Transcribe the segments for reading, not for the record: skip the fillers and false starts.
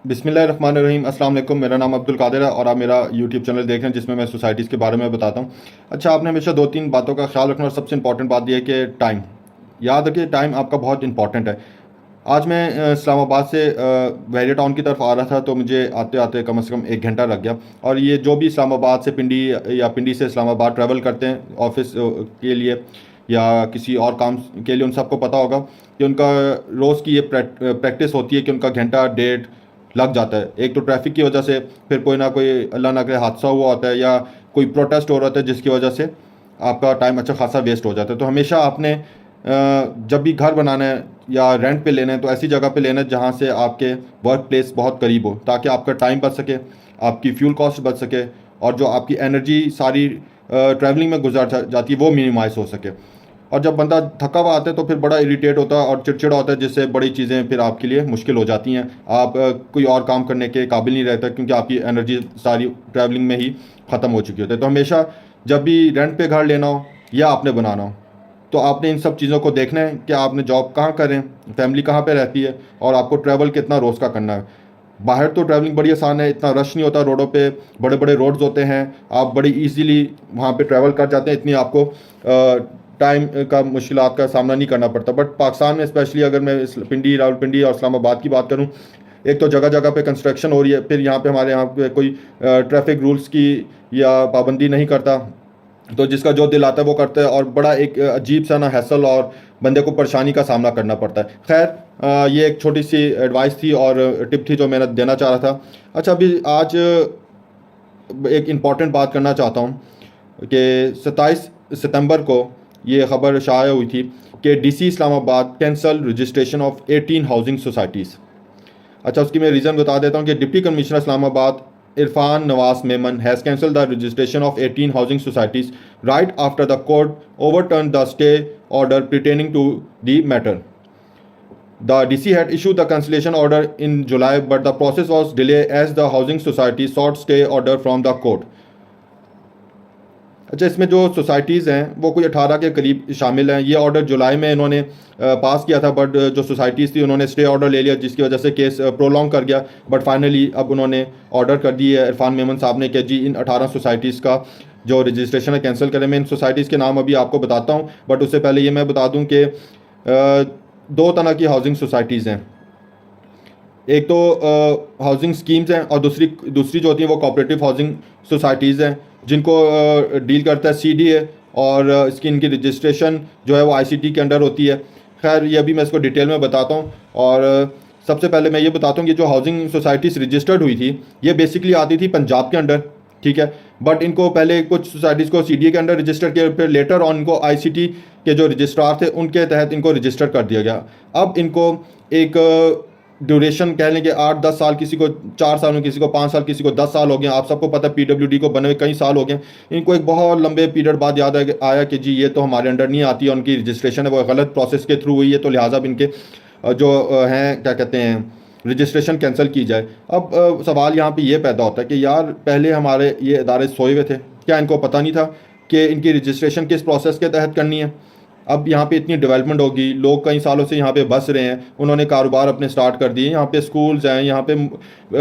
बिस्मिल्लाहिर्रहमानिर्रहीम। अस्सलाम वालेकुम। मेरा नाम अब्दुल कादिर है और आप मेरा यूट्यूब चैनल देख रहे हैं जिसमें मैं सोसाइटीज़ के बारे में बताता हूँ। अच्छा, आपने हमेशा दो तीन बातों का ख्याल रखना और सबसे इंपॉर्टेंट बात यह है कि टाइम। याद रखिए, टाइम आपका बहुत इंपॉर्टेंट है। आज मैं इस्लामाबाद से वैलिया टाउन की तरफ आ रहा था, तो मुझे आते आते कम से कम 1 घंटा लग गया। और ये जो भी इस्लामाबाद से पिंडी या पिंडी से इस्लामाबाद ट्रैवल करते हैं ऑफिस के लिए या किसी और काम के लिए, उन सबको पता होगा कि उनका रोज़ की ये प्रैक्टिस होती है कि उनका घंटा डेढ़ लग जाता है। एक तो ट्रैफिक की वजह से, फिर कोई ना कोई अल्लाह ना करे हादसा हुआ होता है या कोई प्रोटेस्ट हो रहा होता है जिसकी वजह से आपका टाइम अच्छा खासा वेस्ट हो जाता है। तो हमेशा आपने जब भी घर बनाना है या रेंट पे लेना है तो ऐसी जगह पे लेना है जहाँ से आपके वर्क प्लेस बहुत करीब हो, ताकि आपका टाइम बच सके, आपकी फ्यूल कॉस्ट बच सके और जो आपकी एनर्जी सारी ट्रैवलिंग में गुजार जाती है वो मिनिमाइज हो सके। और जब बंदा थका हुआ आता है तो फिर बड़ा इरिटेट होता है और चिड़चिड़ा होता है, जिससे बड़ी चीज़ें फिर आपके लिए मुश्किल हो जाती हैं। आप कोई और काम करने के काबिल नहीं रहता क्योंकि आपकी एनर्जी सारी ट्रैवलिंग में ही ख़त्म हो चुकी होती है। तो हमेशा जब भी रेंट पे घर लेना हो या आपने बनाना हो, तो आपने इन सब चीज़ों को देखना है कि आपने जॉब कहाँ करें, फैमिली कहाँ पे रहती है और आपको ट्रैवल कितना रोज़ का करना है। बाहर तो ट्रैवलिंग बड़ी आसान है, इतना रश नहीं होता रोडों पे, बड़े बड़े रोड्स होते हैं, आप बड़ी इजीली वहाँ पे ट्रैवल कर जाते हैं, इतनी आपको टाइम का मुश्किलात का सामना नहीं करना पड़ता। बट पाकिस्तान में स्पेशली अगर मैं पिंडी, रावलपिंडी और इस्लामाबाद की बात करूँ, एक तो जगह जगह पे कंस्ट्रक्शन हो रही है, फिर यहाँ पे हमारे यहाँ पे कोई ट्रैफिक रूल्स की या पाबंदी नहीं करता, तो जिसका जो दिल आता है वो करता है और बड़ा एक अजीब सा ना हैसल और बंदे को परेशानी का सामना करना पड़ता है। खैर, ये एक छोटी सी एडवाइस थी और टिप थी जो मैं देना चाह रहा था। अच्छा, अभी आज एक इम्पॉर्टेंट बात करना चाहता हूँ कि 27 सितंबर को ये ख़बर शाया हुई थी कि DC Islamabad cancel registration of 18 housing societies. अच्छा, उसकी मैं रीज़न बता देता हूँ कि deputy commissioner Islamabad Irfan Nawaz Memon has cancel the registration of 18 housing societies right after the court overturn the stay order pertaining to the matter. The DC had issued the cancellation order in July, but the process was delayed as the housing society sought stay order from the court. अच्छा, इसमें जो societies हैं वो कोई 18 के करीब शामिल हैं। ये ऑर्डर जुलाई में इन्होंने पास किया था, बट जो सोसाइटीज़ थी उन्होंने स्टे ऑर्डर ले लिया, जिसकी वजह से केस प्रोलॉन्ग कर गया। बट फाइनली अब उन्होंने ऑर्डर कर दी है इरफान मेमन साहब ने कि जी इन 18 सोसाइटीज़ का जो रजिस्ट्रेशन है कैंसिल करें। मैं इन सोसाइटीज़ के नाम अभी आपको बताता हूँ, बट उससे पहले ये मैं बता दूँ कि दो तरह की हाउसिंग सोसाइटीज़ हैं। एक तो हाउसिंग स्कीम्स हैं और दूसरी जो होती हैं वो कोऑपरेटिव हाउसिंग सोसाइटीज़ हैं, जिनको डील करता है सीडीए और इसकी इनकी रजिस्ट्रेशन जो है वो आईसीटी के अंडर होती है। खैर, ये अभी मैं इसको डिटेल में बताता हूँ। और सबसे पहले मैं ये बताता हूँ कि जो हाउसिंग सोसाइटीज़ रजिस्टर्ड हुई थी ये बेसिकली आती थी पंजाब के अंडर, ठीक है। बट इनको पहले कुछ सोसाइटीज़ को सीडीए के अंडर रजिस्टर किया, फिर लेटर ऑन इनको आईसीटी के जो रजिस्ट्रार थे उनके तहत इनको रजिस्टर कर दिया गया। अब इनको एक ड्यूरेशन कह लें कि 8-10 साल, किसी को 4 साल में, किसी को 5 साल, किसी को 10 साल हो गए। आप सबको पता है पीडब्ल्यूडी को बने हुए कई साल हो गए। इनको एक बहुत लंबे पीरियड बाद याद आया कि जी ये तो हमारे अंडर नहीं आती है, उनकी रजिस्ट्रेशन है वो गलत प्रोसेस के थ्रू हुई है, तो लिहाजा इनके जो हैं क्या कहते हैं रजिस्ट्रेशन कैंसिल की जाए। अब सवाल यहाँ पे ये पैदा होता है कि यार पहले हमारे ये इदारे सोए हुए थे, क्या इनको पता नहीं था कि इनकी रजिस्ट्रेशन किस प्रोसेस के तहत करनी है? अब यहाँ पे इतनी डेवलपमेंट होगी, लोग कई सालों से यहाँ पे बस रहे हैं, उन्होंने कारोबार अपने स्टार्ट कर दिए, यहाँ पे स्कूल्स हैं, यहाँ पे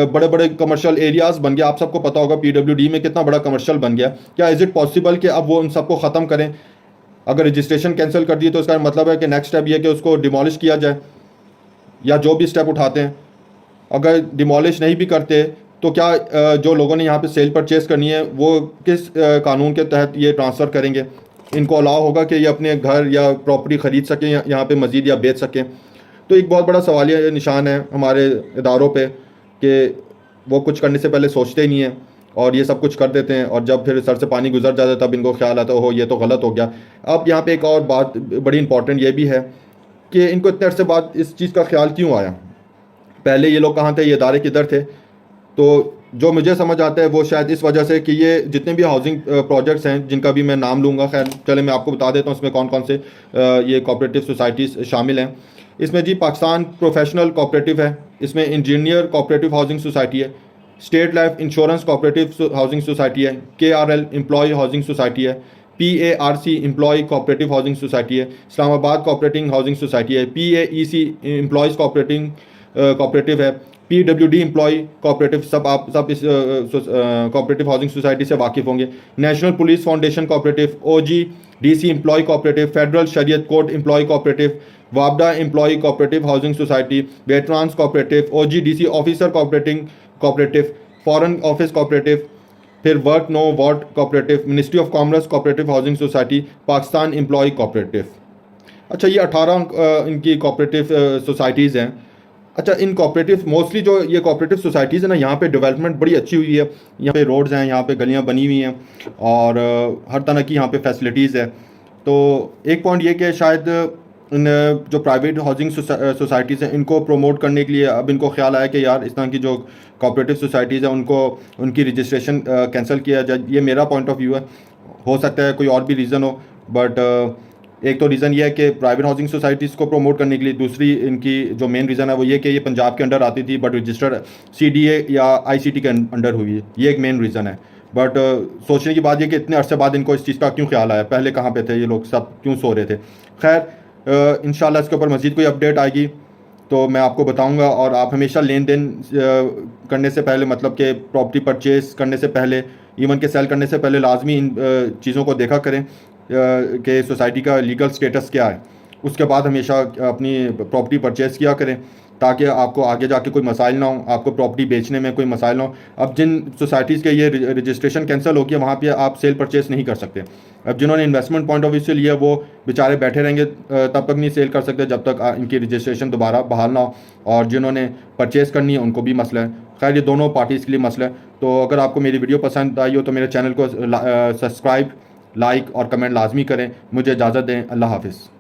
बड़े बड़े कमर्शियल एरियाज़ बन गए। आप सबको पता होगा पीडब्ल्यूडी में कितना बड़ा कमर्शियल बन गया। क्या इज़ इट पॉसिबल कि अब वो उन सबको ख़त्म करें? अगर रजिस्ट्रेशन कैंसिल कर दिए तो इसका मतलब है कि नेक्स्ट स्टेप ये कि उसको डिमोलिश किया जाए, या जो भी स्टेप उठाते हैं। अगर डिमोलिश नहीं भी करते तो क्या जो लोगों ने यहाँ पे सेल परचेज़ करनी है वो किस कानून के तहत ये ट्रांसफ़र करेंगे? इनको अलाउ होगा कि ये अपने घर या प्रॉपर्टी ख़रीद सकें यहाँ पे मज़ीद या बेच सकें? तो एक बहुत बड़ा सवालिया निशान है हमारे इदारों पे कि वो कुछ करने से पहले सोचते ही नहीं हैं और ये सब कुछ कर देते हैं, और जब फिर सर से पानी गुजर जाता है तब इनको ख्याल आता है हो ये तो गलत हो गया। अब यहाँ पे एक और बात बड़ी इंपॉर्टेंट ये भी है कि इनको इतने अरसे बाद इस चीज़ का ख्याल क्यों आया? पहले ये लोग कहाँ थे, ये इदारे किधर थे? तो जो मुझे समझ आता है वो शायद इस वजह से कि ये जितने भी हाउसिंग प्रोजेक्ट्स हैं जिनका भी मैं नाम लूँगा, खैर चले मैं आपको बता देता हूँ इसमें कौन कौन से ये कोऑपरेटिव सोसाइटीज़ शामिल हैं। इसमें जी पाकिस्तान प्रोफेशनल कोऑपरेटिव है, इसमें इंजीनियर कोऑपरेटिव हाउसिंग सोसाइटी है, state life insurance cooperative housing society है, KRL एम्प्लॉय हाउसिंग सोसाइटी है, PARC employ cooperative housing society है, इस्लामाबाद कोऑपरेटिव हाउसिंग सोसाइटी है, PAEC एम्प्लॉयज़ कोऑपरेटिव है, PWD एम्प्लॉय कोऑपरेटिव, सब इस कोऑपरेटिव हाउसिंग सोसाइटी से वाकिफ़ होंगे। National police foundation cooperative, OGDC employ cooperative, federal शरीयत कोर्ट एम्प्लॉय कोऑपरेटिव, वापडा employ cooperative housing society, veterans cooperative, OGDC officer cooperative, foreign office cooperative, फिर work no what cooperative, ministry of commerce cooperative housing society, Pakistan employ cooperative. अच्छा, ये 18 इनकी cooperative societies हैं। अच्छा, इन cooperative mostly जो ये cooperative societies है ना, यहाँ पे डेवलपमेंट बड़ी अच्छी हुई है। यहाँ पे रोड्स हैं, यहाँ पे गलियाँ बनी हुई हैं और हर तरह की यहाँ पे फैसिलिटीज़ है। तो एक पॉइंट ये कि शायद इन जो प्राइवेट हाउसिंग सोसाइटीज़ हैं इनको प्रमोट करने के लिए अब इनको ख्याल आया कि यार इस तरह की जो कोऑपरेटिव सोसाइटीज़ हैं उनको उनकी रजिस्ट्रेशन कैंसिल किया जाए। ये मेरा पॉइंट ऑफ व्यू है, हो सकता है कोई और भी रीज़न हो, बट एक तो रीज़न ये है कि प्राइवेट हाउसिंग सोसाइटीज़ को प्रमोट करने के लिए। दूसरी इनकी जो मेन रीज़न है वो ये कि ये पंजाब के अंडर आती थी बट रजिस्टर्ड CDA या ICT के अंडर हुई है। ये एक मेन रीज़न है। बट सोचने की बात ये कि इतने अरसे बाद इनको इस चीज़ का क्यों ख्याल आया, पहले कहाँ पे थे ये लोग, सब क्यों सो रहे थे। खैर इंशाल्लाह इसके ऊपर मज़ीद कोई अपडेट आएगी तो मैं आपको बताऊंगा। और आप हमेशा लेन देन करने से पहले, मतलब कि प्रॉपर्टी परचेज़ करने से पहले, इवन के सेल करने से पहले लाजमी इन चीज़ों को देखा करें कि सोसाइटी का लीगल स्टेटस क्या है। उसके बाद हमेशा अपनी प्रॉपर्टी परचेज़ किया करें ताकि आपको आगे जाके कोई मसाइल ना हो, आपको प्रॉपर्टी बेचने में कोई मसाइल ना हो। अब जिन सोसाइटीज़ के ये रजिस्ट्रेशन कैंसिल हो गया वहाँ पे आप सेल परचेज़ नहीं कर सकते। अब जिन्होंने इन्वेस्टमेंट पॉइंट ऑफ व्यू से लिया वो बेचारे बैठे रहेंगे, तब तक नहीं सेल कर सकते जब तक इनकी रजिस्ट्रेशन दोबारा बहाल ना हो। और जिन्होंने परचेज़ करनी है उनको भी मसला है। खैर ये दोनों पार्टीज़ के लिए मसला है। तो अगर आपको मेरी वीडियो पसंद आई हो तो मेरे चैनल को सब्सक्राइब, लाइक और कमेंट लाजमी करें। मुझे इजाज़त दें। अल्लाह हाफ़िज़।